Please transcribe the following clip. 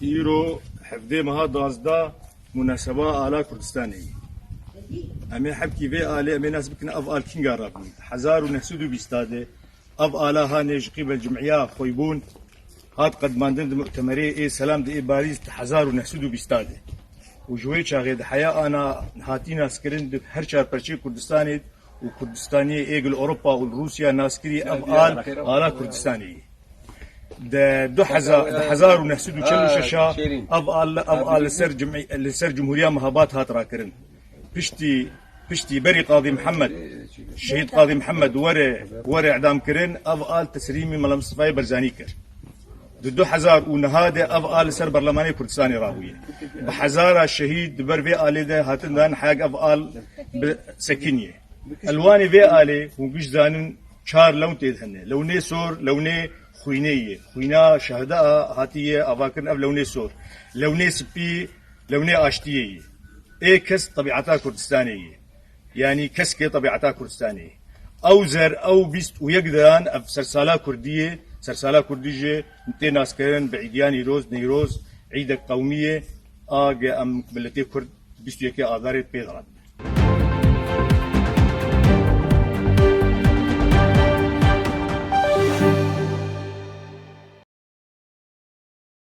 ایرو حفظه مها دازده مناسبة آلا کردستانی. امی حبکی به آله امی ناس بکن اف آل کینگا رابون. 1920 اف آلا ها نجقی بالجمعیه خویبون هات قد ماندن مؤتمري اي سلام دي باريس 1920 وجوي شاغد حياه انا هاتينا سكرين هر شهر برشي كردستاني وكردستاني ايجل اوروبا والروسيا ناسكري افعال على كردستاني ده 1900 افعال لسر جمهوريه مهابات هات راكرن بشتي بري قاضي محمد شهيد قاضي محمد وري اعدام كرن افعال تسريمي ملا مصطفى برزاني كر دو حزار ونهاده افعال سر برلماني كردستاني راهويه بحزاره الشهيد برفي آلي ده هاتن دان حاج افعال سكنيه الواني في آلي وبيش دانن شار لون تيدهن لوني سور لوني خوينا شهداء هاتيه افاكن اف لوني سور لوني سبي لوني اشتيه اي كس طبيعتها كردستانيه يعني كسكي طبيعتها كردستانيه او زر او بيست ويقدران اف سرسالا كرديه سرسالا كرديجي متي ناس كرن بعيديان نيروز عيد القوميه اجا ام ملتي كرد بيستو يكي اذاري بيدران